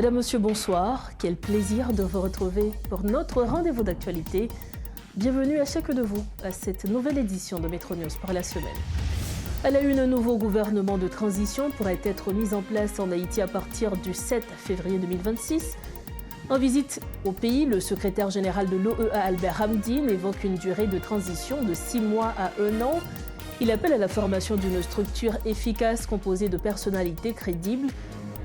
Madame, Monsieur, bonsoir. Quel plaisir de vous retrouver pour notre rendez-vous d'actualité. Bienvenue à chacun de vous à cette nouvelle édition de Métro News pour la semaine. À la une, un nouveau gouvernement de transition pourrait être mis en place en Haïti à partir du 7 février 2026. En visite au pays, le secrétaire général de l'OEA, Albert Ramdine, évoque une durée de transition de 6 mois à 1 an. Il appelle à la formation d'une structure efficace composée de personnalités crédibles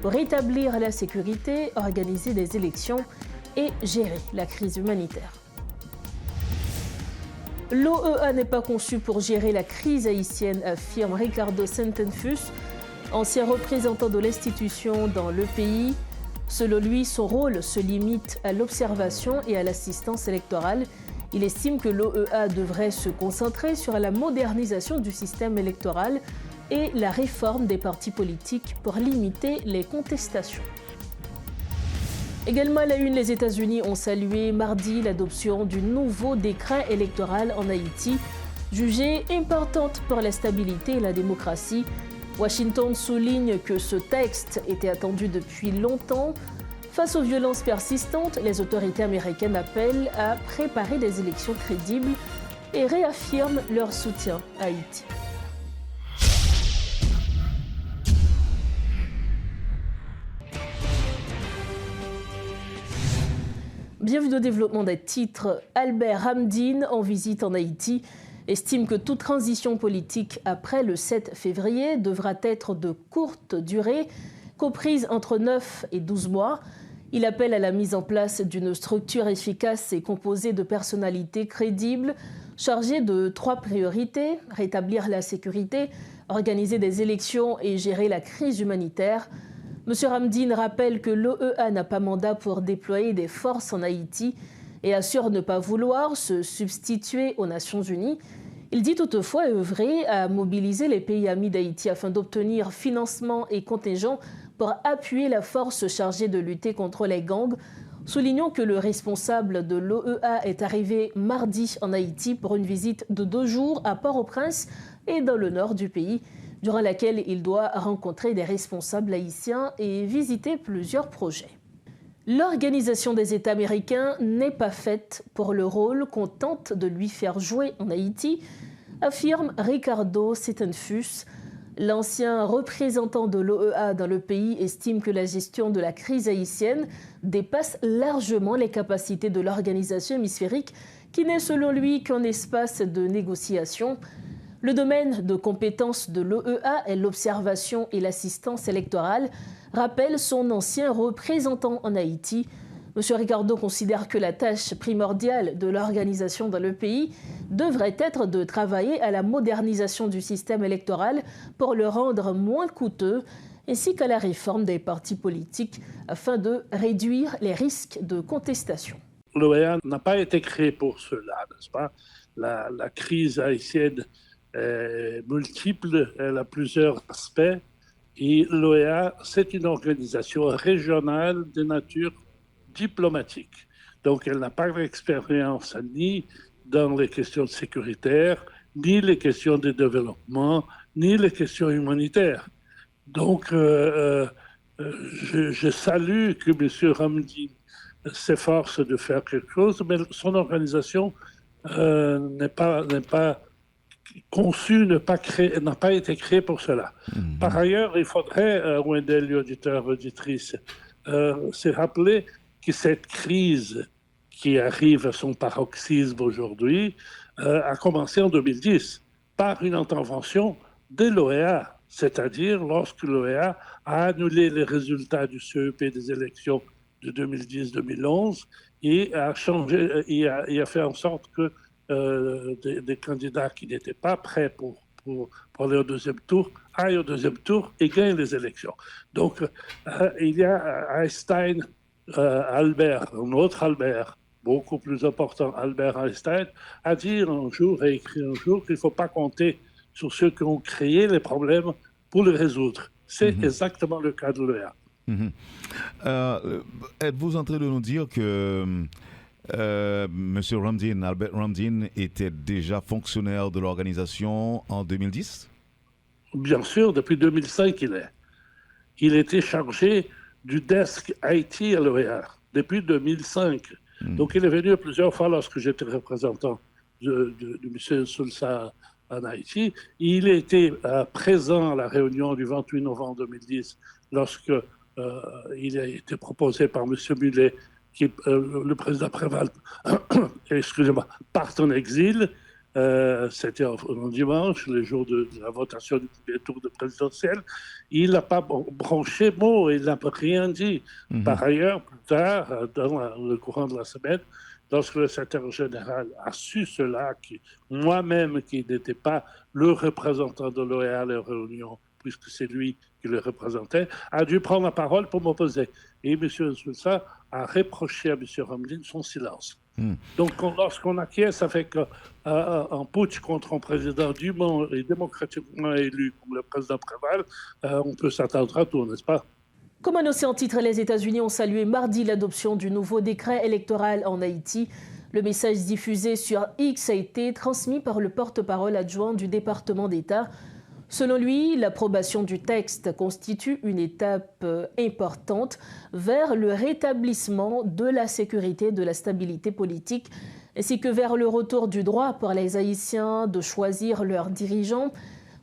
pour rétablir la sécurité, organiser des élections et gérer la crise humanitaire. L'OEA n'est pas conçue pour gérer la crise haïtienne, affirme Ricardo Centenfus, ancien représentant de l'institution dans le pays. Selon lui, son rôle se limite à l'observation et à l'assistance électorale. Il estime que l'OEA devrait se concentrer sur la modernisation du système électoral et la réforme des partis politiques pour limiter les contestations. Également à la une, les États-Unis ont salué mardi l'adoption du nouveau décret électoral en Haïti, jugée importante pour la stabilité et la démocratie. Washington souligne que ce texte était attendu depuis longtemps. Face aux violences persistantes, les autorités américaines appellent à préparer des élections crédibles et réaffirment leur soutien à Haïti. Bienvenue au développement des titres. Albert Ramdine, en visite en Haïti, estime que toute transition politique après le 7 février devra être de courte durée, comprise entre 9 et 12 mois. Il appelle à la mise en place d'une structure efficace et composée de personnalités crédibles, chargée de 3 priorités: rétablir la sécurité, organiser des élections et gérer la crise humanitaire. M. Ramdine rappelle que l'OEA n'a pas mandat pour déployer des forces en Haïti et assure ne pas vouloir se substituer aux Nations Unies. Il dit toutefois œuvrer à mobiliser les pays amis d'Haïti afin d'obtenir financement et contingents pour appuyer la force chargée de lutter contre les gangs. Soulignons que le responsable de l'OEA est arrivé mardi en Haïti pour une visite de 2 jours à Port-au-Prince et dans le nord du pays, durant laquelle il doit rencontrer des responsables haïtiens et visiter plusieurs projets. L'Organisation des États américains n'est pas faite pour le rôle qu'on tente de lui faire jouer en Haïti, affirme Ricardo Centenfus. L'ancien représentant de l'OEA dans le pays estime que la gestion de la crise haïtienne dépasse largement les capacités de l'organisation hémisphérique, qui n'est selon lui qu'un espace de négociation. Le domaine de compétence de l'OEA est l'observation et l'assistance électorale, rappelle son ancien représentant en Haïti. M. Ricardo considère que la tâche primordiale de l'organisation dans le pays devrait être de travailler à la modernisation du système électoral pour le rendre moins coûteux, ainsi qu'à la réforme des partis politiques afin de réduire les risques de contestation. L'OEA n'a pas été créée pour cela, n'est-ce pas? La crise haïtienne est multiple, elle a plusieurs aspects. Et l'OEA, c'est une organisation régionale de nature diplomatique. Donc, elle n'a pas d'expérience ni dans les questions sécuritaires, ni les questions de développement, ni les questions humanitaires. Donc, je salue que M. Ramdine s'efforce de faire quelque chose, mais son organisation n'est pas conçue, n'a pas été créée pour cela. Par ailleurs, il faudrait, Wendell, auditeurs, auditrices, se rappeler que cette crise qui arrive à son paroxysme aujourd'hui a commencé en 2010 par une intervention de l'OEA, c'est-à-dire lorsque l'OEA a annulé les résultats du CEP des élections de 2010-2011 et a changé et a fait en sorte que des candidats qui n'étaient pas prêts pour aller au deuxième tour aillent au deuxième tour et gagnent les élections. Donc, il y a Einstein, Albert, un autre Albert, beaucoup plus important, Albert Einstein, a dit un jour et écrit un jour qu'il ne faut pas compter sur ceux qui ont créé les problèmes pour les résoudre. C'est exactement le cas de l'OEA. Êtes-vous en train de nous dire que M. Ramdine, Albert Ramdine, était déjà fonctionnaire de l'organisation en 2010? Bien sûr, depuis 2005 il est. Il était chargé du desk Haïti à l'OEA depuis 2005. Donc, il est venu plusieurs fois lorsque j'étais représentant de M. Soulsa en Haïti. Il était présent à la réunion du 28 novembre 2010 lorsque il a été proposé par M. Mullet le président Préval, excusez-moi, part en exil. C'était un dimanche, le jour de la votation du premier tour de présidentiel. Il n'a pas branché mot, il n'a rien dit. Par ailleurs, plus tard, dans le courant de la semaine, lorsque le secrétaire général a su cela, moi-même qui n'étais pas le représentant de l'OEA à la réunion, puisque c'est lui qui le représentait, a dû prendre la parole pour m'opposer. Et M. Soulsa a reproché à M. Ramdine son silence. Donc, lorsqu'on acquiesce avec un putsch contre un président dûment et démocratiquement élu comme le président Préval, on peut s'attendre à tout, n'est-ce pas? Comme annoncé en titre, les États-Unis ont salué mardi l'adoption du nouveau décret électoral en Haïti. Le message diffusé sur X a été transmis par le porte-parole adjoint du département d'État. Selon lui, l'approbation du texte constitue une étape importante vers le rétablissement de la sécurité et de la stabilité politique, ainsi que vers le retour du droit pour les Haïtiens de choisir leurs dirigeants.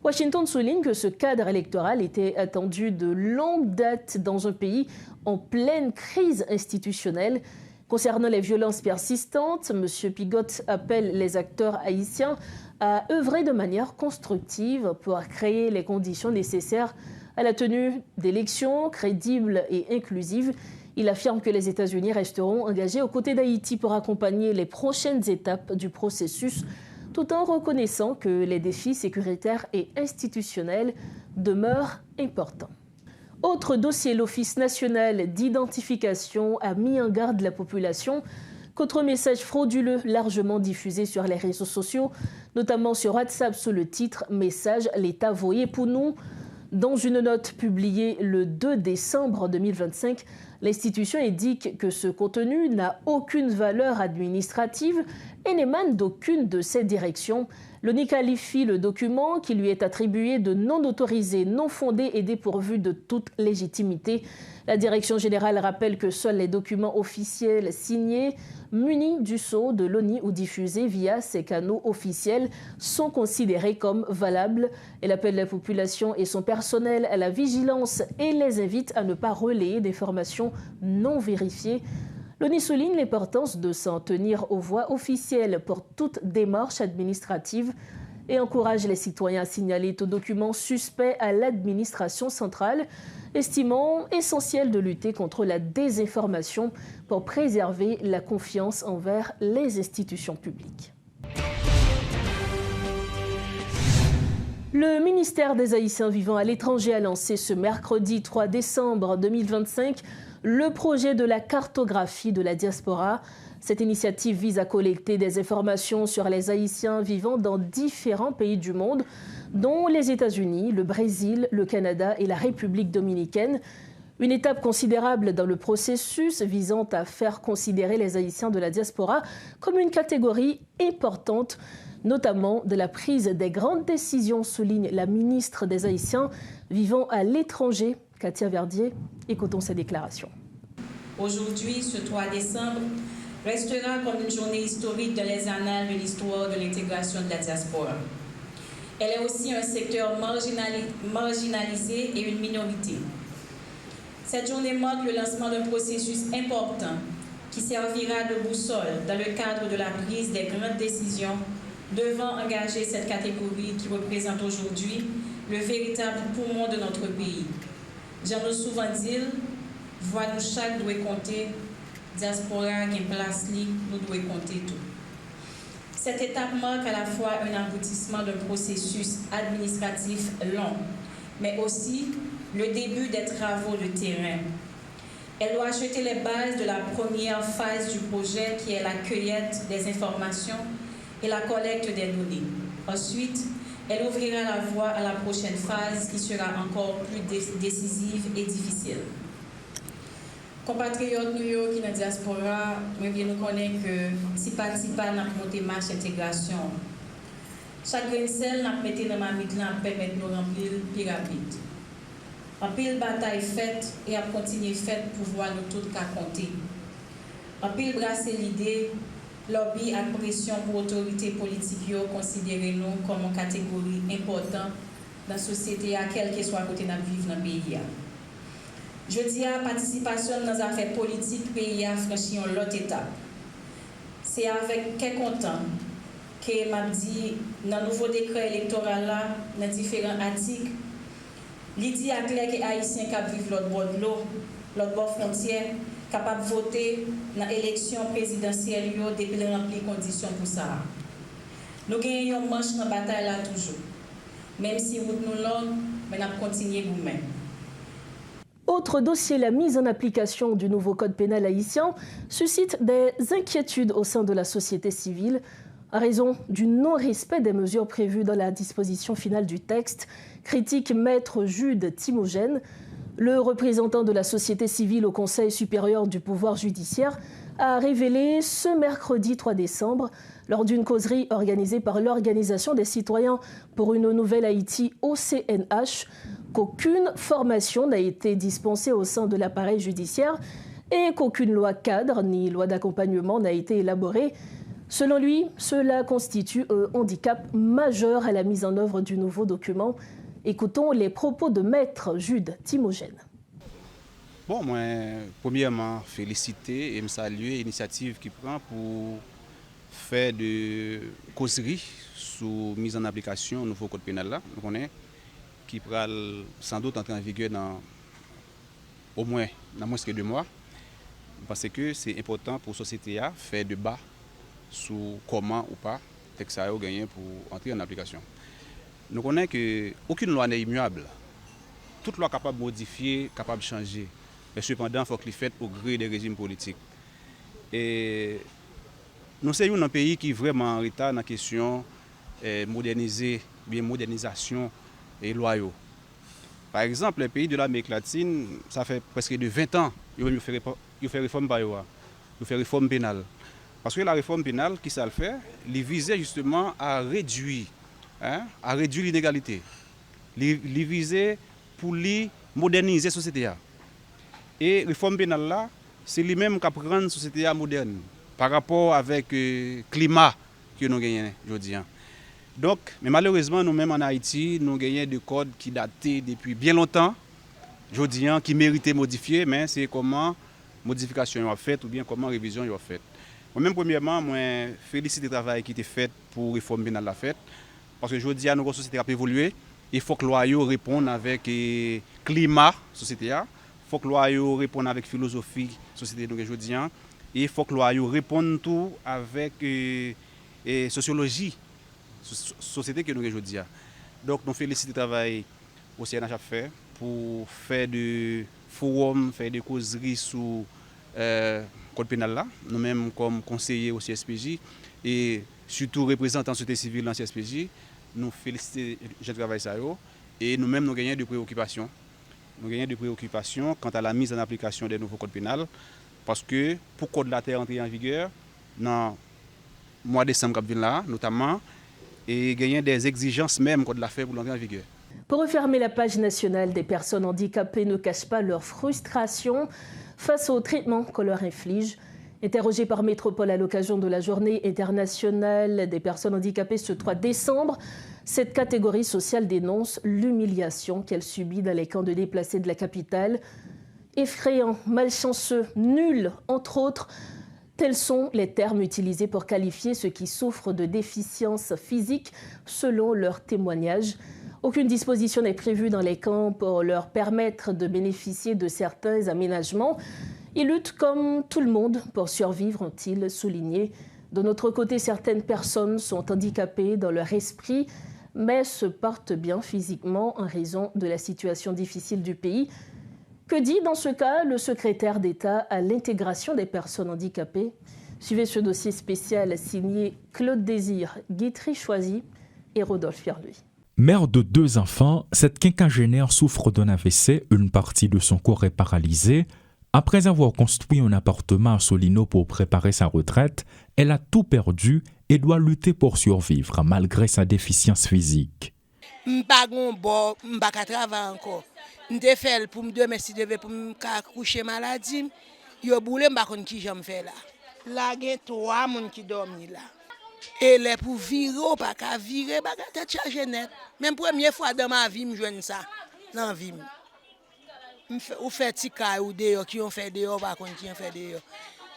Washington souligne que ce cadre électoral était attendu de longue date dans un pays en pleine crise institutionnelle. Concernant les violences persistantes, M. Pigot appelle les acteurs haïtiens à œuvrer de manière constructive pour créer les conditions nécessaires à la tenue d'élections crédibles et inclusives. Il affirme que les États-Unis resteront engagés aux côtés d'Haïti pour accompagner les prochaines étapes du processus, tout en reconnaissant que les défis sécuritaires et institutionnels demeurent importants. Autre dossier, l'Office national d'identification a mis en garde la population contre messages frauduleux largement diffusés sur les réseaux sociaux, notamment sur WhatsApp sous le titre « Message l'État voyé pour nous ». Dans une note publiée le 2 décembre 2025, l'institution indique que ce contenu n'a aucune valeur administrative et n'émane d'aucune de ses directions. L'ONI qualifie le document qui lui est attribué de non autorisé, non fondé et dépourvu de toute légitimité. La direction générale rappelle que seuls les documents officiels signés, munis du sceau de l'ONI ou diffusés via ces canaux officiels sont considérés comme valables. Elle appelle la population et son personnel à la vigilance et les invite à ne pas relayer d'informations non vérifiées. L'ONI souligne l'importance de s'en tenir aux voies officielles pour toute démarche administrative et encourage les citoyens à signaler tout document suspect à l'administration centrale, estimant essentiel de lutter contre la désinformation pour préserver la confiance envers les institutions publiques. Le ministère des Haïtiens vivant à l'étranger a lancé ce mercredi 3 décembre 2025 le projet de la cartographie de la diaspora. Cette initiative vise à collecter des informations sur les Haïtiens vivant dans différents pays du monde, dont les États-Unis, le Brésil, le Canada et la République dominicaine. Une étape considérable dans le processus visant à faire considérer les Haïtiens de la diaspora comme une catégorie importante, notamment de la prise des grandes décisions, souligne la ministre des Haïtiens vivant à l'étranger, Katia Verdier. Écoutons sa déclaration. Aujourd'hui, ce 3 décembre, restera comme une journée historique dans les annales de l'histoire de l'intégration de la diaspora. Elle est aussi un secteur marginalisé et une minorité. Cette journée marque le lancement d'un processus important qui servira de boussole dans le cadre de la prise des grandes décisions devant engager cette catégorie qui représente aujourd'hui le véritable poumon de notre pays. J'en ai souvent dit, voix nous chaque doit compter, diaspora qui place li, nous devons compter tout. Cette étape marque à la fois un aboutissement d'un processus administratif long, mais aussi le début des travaux de terrain. Elle doit jeter les bases de la première phase du projet qui est la cueillette des informations et la collecte des données. Ensuite, elle ouvrira la voie à la prochaine phase qui sera encore plus décisive et difficile. Compatriotes New York qui dans la diaspora, nous connaissons que si pas n'a monté marche intégration. Chaque grain de sel n'a mis dans ma mythe là permettre nous remplir plus rapide. En pile bataille faite et à continuer faite pour voir nous toutes qu'à compter. En pile brasser l'idée, lobby à pression pour autorité politique considérer nous comme une catégorie importante dans la société à quel que soit côté nous vivre dans le pays. Je dis à participation dans les affaires politiques, pays a franchi une autre étape. C'est avec quel content que m'a dit dans le nouveau décret électoral là, dans différents articles, l'idée à clair que les Haïtiens qui vivent l'autre bord de l'eau, l'autre bord frontière, capables de voter dans l'élection présidentielle depuis les remplies conditions pour ça. Nous gagnons une manche dans la bataille là toujours. Même si route nous longue, mais nous continuons nous-mêmes. Autre dossier, la mise en application du nouveau code pénal haïtien suscite des inquiétudes au sein de la société civile à raison du non-respect des mesures prévues dans la disposition finale du texte, critique Maître Jude Timogène. Le représentant de la société civile au Conseil supérieur du pouvoir judiciaire a révélé ce mercredi 3 décembre, lors d'une causerie organisée par l'Organisation des citoyens pour une nouvelle Haïti OCNH, qu'aucune formation n'a été dispensée au sein de l'appareil judiciaire et qu'aucune loi cadre ni loi d'accompagnement n'a été élaborée. Selon lui, cela constitue un handicap majeur à la mise en œuvre du nouveau document. Écoutons les propos de Maître Jude Timogène. Bon, moi, premièrement, féliciter et me saluer l'initiative qu'il prend pour faire de causerie sous mise en application du nouveau code pénal là. Nous connaissons qui pourra sans doute entrer en vigueur dans au moins que 2 mois. Parce que c'est important pour la société à faire débat sur comment ou pas le texte a gagné pour entrer en application. Nous connaissons qu'aucune loi n'est immuable. Toute loi capable de modifier, capable de changer. Mais cependant, il faut qu'elle soit faite au gré des régimes politiques. Et nous sommes un pays qui est vraiment en retard dans la question modernisation et loi. Par exemple, les pays de l'Amérique latine, ça fait presque de 20 ans qu'ils font réforme par eux, ils font réforme pénale. Parce que la réforme pénale, qui ça le fait, il visait justement à réduire l'inégalité. Il visait pour moderniser la société. Et la réforme pénale là, c'est lui-même qui prend la société moderne par rapport avec le climat que nous gagnons aujourd'hui. Donc, mais malheureusement, nous-mêmes en Haïti, nous gagnons des codes qui datent depuis bien longtemps, aujourd'hui, qui méritaient modifier, mais c'est comment modification est faite ou bien comment révision est faite. Moi-même, premièrement, je félicite le travail qui a été fait pour réformer la fête. Parce que aujourd'hui, notre société a évolué. Il faut que la loi réponde avec le climat de la société. Il faut que la loi réponde avec la philosophie de la société aujourd'hui. Et il faut que la loi réponde tout avec la sociologie de la société que nous avons aujourd'hui. Donc, nous félicitons le travail au CNH a fait pour faire des forums, faire des causeries sur code pénal là, nous-mêmes comme conseillers au CSPJ et surtout représentants de la société civile dans le CSPJ, nous félicitons le travail ça et nous-mêmes nous gagnons de préoccupations. Nous gagnons de préoccupations quant à la mise en application des nouveaux codes pénals parce que pour que le code de la terre entre en vigueur dans le mois de décembre là, notamment, et gagner des exigences même code de la terre pour l'entrer en vigueur. Pour refermer la page nationale, des personnes handicapées ne cachent pas leur frustration face au traitement qu'on leur inflige. Interrogée par Métropole à l'occasion de la Journée internationale des personnes handicapées ce 3 décembre, cette catégorie sociale dénonce l'humiliation qu'elle subit dans les camps de déplacés de la capitale. Effrayant, malchanceux, nul, entre autres, tels sont les termes utilisés pour qualifier ceux qui souffrent de déficiences physiques selon leurs témoignages. Aucune disposition n'est prévue dans les camps pour leur permettre de bénéficier de certains aménagements. Ils luttent comme tout le monde pour survivre, ont-ils souligné. De notre côté, certaines personnes sont handicapées dans leur esprit, mais se portent bien physiquement en raison de la situation difficile du pays. Que dit dans ce cas le secrétaire d'État à l'intégration des personnes handicapées? Suivez ce dossier spécial signé Claude Désir, Guitry Choisy et Rodolphe Pierluy. Mère de 2 enfants, cette quinquagénaire souffre d'un AVC, une partie de son corps est paralysée. Après avoir construit un appartement à Solino pour préparer sa retraite, elle a tout perdu et doit lutter pour survivre malgré sa déficience physique. M'pa gon bo, m'pa ka travailler encore. m'te fait pour me demain si devait pour me coucher maladie, yo boule m'pa konn ki j'aime faire là. Là gen 3 moun qui dormi là. Et les pour virer pas ka virer ba tête chargé net. Même première fois dans ma vie me joine ça dans vie. Ou fait ti ka ou dehors qui on fait dehors pas konn qui on fait dehors.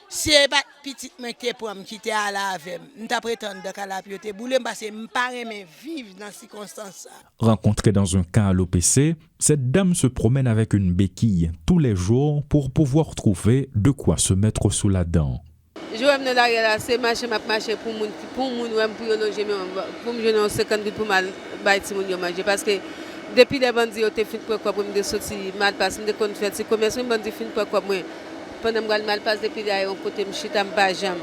Si pas petit moi qui pour me quitter à la avec m'ta prétendre de ka la piote boule parce que m'pa aimer vivre dans circonstances ça. Rencontrée dans un camp à l'OPC, cette dame se promène avec une béquille tous les jours pour pouvoir trouver de quoi se mettre sous la dent. Je vais me dire là, c'est marcher pour moun pour loger pour me donner 50 000 pour mal bailler ti moun yo manger parce que depuis les bandits ont fait quoi pour me sortir mal passe me kon faire commerce bandit fin quoi moi pendant me mal passe depuis là on côté me chita me pas jamais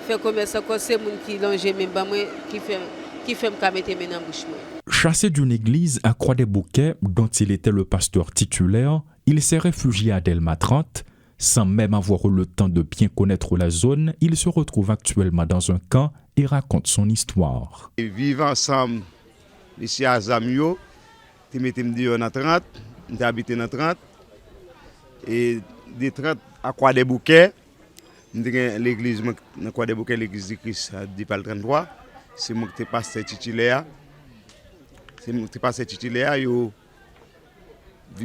faire commerce encore c'est moun qui longer même pas moi qui fait me mettre mes dans bouche moi. Chassé d'une église à Croix-des-Bouquets dont il était le pasteur titulaire, il s'est réfugié à Delma 30. Sans même avoir eu le temps de bien connaître la zone, il se retrouve actuellement dans un camp et raconte son histoire. Vivre ensemble ici à Zamio, tu m'étais dans 30, tu habité dans 30, et de 30 à Croix-des-Bouquets, l'église de Croix-des-Bouquets, l'église de Christ de Pal 33, c'est moi qui passe titulaire. C'est moi qui passe titulaire,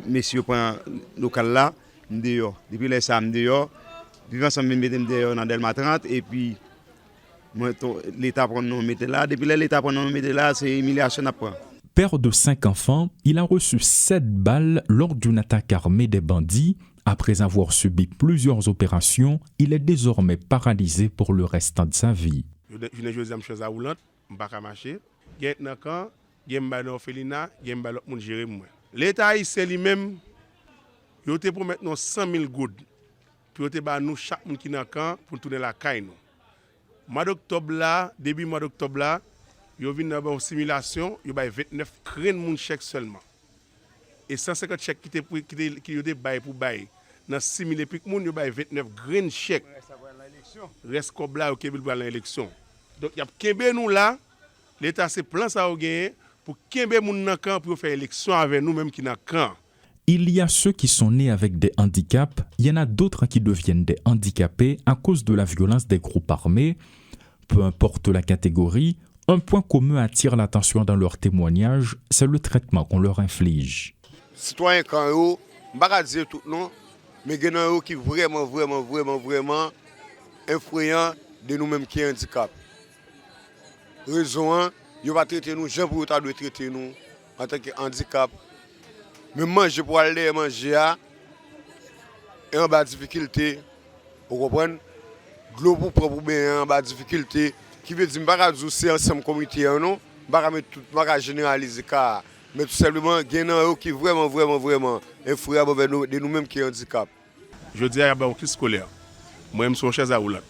messieurs prend local là. Dehors. Depuis les samedis dehors, vivant ensemble dehors dans Delma 30 et puis l'État prend nous mettre là. Depuis l'État prend nous mettre là, c'est humiliation après. Père de 5 enfants, il a reçu 7 balles lors d'une attaque armée des bandits. Après avoir subi plusieurs opérations, il est désormais paralysé pour le restant de sa vie. Je ne joue chose à roulante, je ne peux pas marcher. Je suis dans le camp, je suis dans l'orphelinat, je suis dans l'autre monde gérer moi. L'État c'est lui-même. Yo te pour maintenant 100 000 gouttes. Puis yo te ba nous chaque monde qui dans camp pour tourner la caille nous. Mois d'octobre là, début mois d'octobre là, yo vinn dans une simulation, yo ba 29 crène moun chèque seulement. Et 150 chèques qui yo te bail pour bail. Dans 6 000 et puis moun yo ba 29 grain chèque. Reste comme là OK pour l'élection. Donc y a kembe nous là, l'état c'est plan ça au gagner pour kembe moun dans camp pour faire élection avec nous même qui dans camp. Il y a ceux qui sont nés avec des handicaps, il y en a d'autres qui deviennent des handicapés à cause de la violence des groupes armés. Peu importe la catégorie, un point commun attire l'attention dans leurs témoignages, c'est le traitement qu'on leur inflige. Citoyens quand eux, je ne vais pas dire tout non, mais il y en a qui vraiment influents de nous-mêmes qui sont handicapés. Raison, ils vont traiter nous, gens pour traiter nous en tant que handicap. Mais manger pour aller manger et en bas de difficulté, vous comprenez? De l'eau pour prendre bien en bas de difficulté, qui veut dire que je suis ensemble comité, non? Je ne vais pas généraliser car, mais tout simplement, il y en a qui vraiment influent de nous-mêmes qui sont handicapés. Je dis à la crise scolaire, moi je suis en chaise à rouler.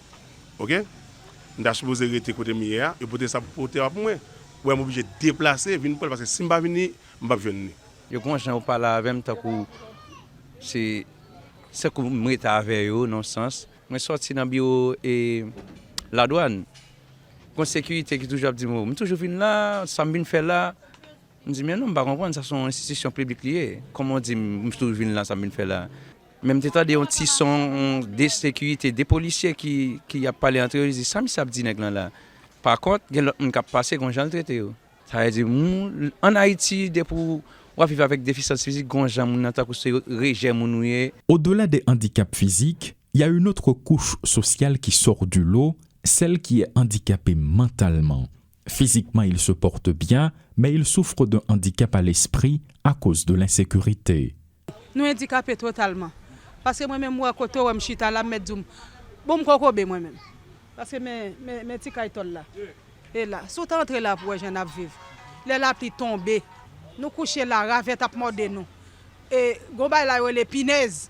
OK? Je suis supposé rester côté hier, et pour ça pour moi, je suis obligé de déplacer, venir parce que si je ne vais pas venir, je ne vais pas venir. Yo kon jan ou parler avec moi tant que c'est que moi ta avec yo dans sens moi sorti dans bureau et la douane con sécurité qui toujours dit moi toujours vinn là ça me vinn faire là on dit mais non pas comprendre ça sont institutions publiques liées comment on dit toujours vinn là ça me vinn faire là même t'état des petits son des sécurité des policiers qui a parlé entre eux ils disent ça me ça dit nèg là par contre il y a l'autre monde qui a passé qu'on jan traité yo ça veut dire en Haïti des pour vivre avec déficience physique. Au-delà des handicaps physiques, il y a une autre couche sociale qui sort du lot, celle qui est handicapée mentalement. Physiquement, il se porte bien, mais il souffre d'un handicap à l'esprit à cause de l'insécurité. Nous handicapés totalement. Parce que moi-même, moi, quand je suis là, je suis bon, moi-même. Parce que mes petits caïtons là. Et là, si tu entres là pour vivre, les lapis tombés. Nous coucher là, ravette à mordre nous. Et gomba là les pinaises.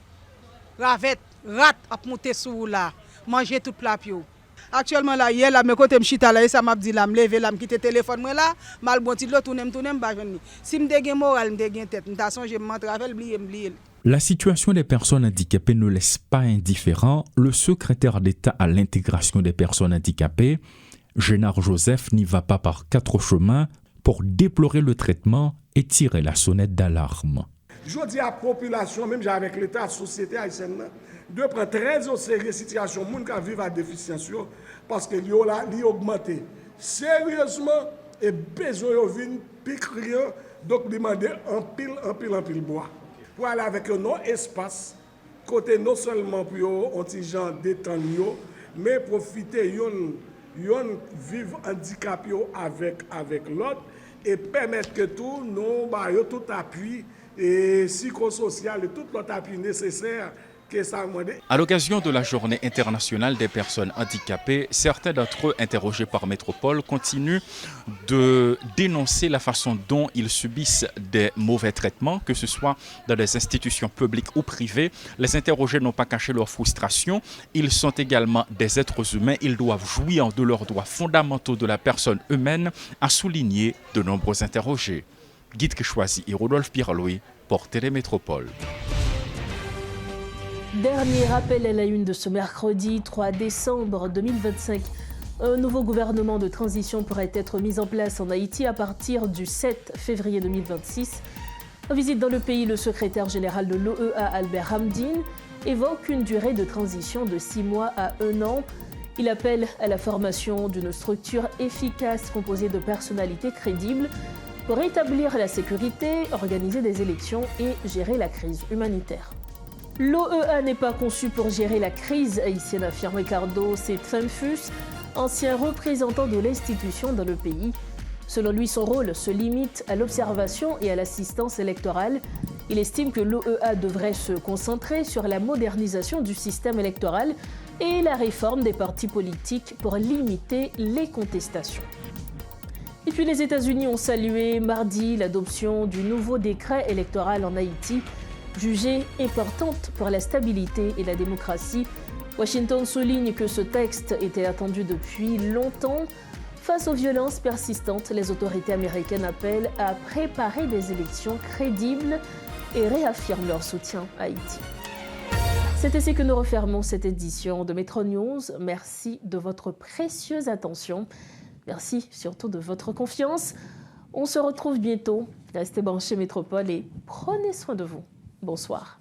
Ravette, rat à monter sous là, manger tout plat pio. Actuellement là hier là mes côté me chita là et ça m'a dit là me lever là me quitter téléphone moi là, mal bon petit tourner pas venir. Si me dégain moral, me dégain tête, m'ta songe me travel oublier. La situation des personnes handicapées ne laisse pas indifférent le secrétaire d'État à l'intégration des personnes handicapées, Génard Joseph, n'y va pas par 4 chemins pour déplorer le traitement et tirer la sonnette d'alarme. Je dis à la population, même avec l'État, la société haïtienne, de prendre très au sérieux la situation des gens qui vivent à déficience parce que l'eau a augmenté sérieusement et besoin de venir piquer, donc demander un pile bois. Pour aller avec un espace, côté non seulement pour les gens détendre, mais profiter de vivre handicapé avec l'autre et permettre que tout nous tout appui et psychosocial et tout l'autre appui nécessaire. À l'occasion de la Journée internationale des personnes handicapées, certains d'entre eux interrogés par Métropole continuent de dénoncer la façon dont ils subissent des mauvais traitements, que ce soit dans des institutions publiques ou privées. Les interrogés n'ont pas caché leur frustration. Ils sont également des êtres humains. Ils doivent jouir de leurs droits fondamentaux de la personne humaine, a souligné de nombreux interrogés. Guide que choisit et Rodolphe Pirlouis pour Télémétropole. Dernier rappel à la une de ce mercredi 3 décembre 2025. Un nouveau gouvernement de transition pourrait être mis en place en Haïti à partir du 7 février 2026. En visite dans le pays, le secrétaire général de l'OEA, Albert Hamdine, évoque une durée de transition de 6 mois à 1 an. Il appelle à la formation d'une structure efficace composée de personnalités crédibles pour rétablir la sécurité, organiser des élections et gérer la crise humanitaire. L'OEA n'est pas conçu pour gérer la crise haïtienne, affirme Ricardo Setfemfus, ancien représentant de l'institution dans le pays. Selon lui, son rôle se limite à l'observation et à l'assistance électorale. Il estime que l'OEA devrait se concentrer sur la modernisation du système électoral et la réforme des partis politiques pour limiter les contestations. Et puis les États-Unis ont salué mardi l'adoption du nouveau décret électoral en Haïti, jugée importante pour la stabilité et la démocratie. Washington souligne que ce texte était attendu depuis longtemps. Face aux violences persistantes, les autorités américaines appellent à préparer des élections crédibles et réaffirment leur soutien à Haïti. C'est ainsi que nous refermons cette édition de Métro News. Merci de votre précieuse attention. Merci surtout de votre confiance. On se retrouve bientôt. Restez branchés Métropole et prenez soin de vous. Bonsoir.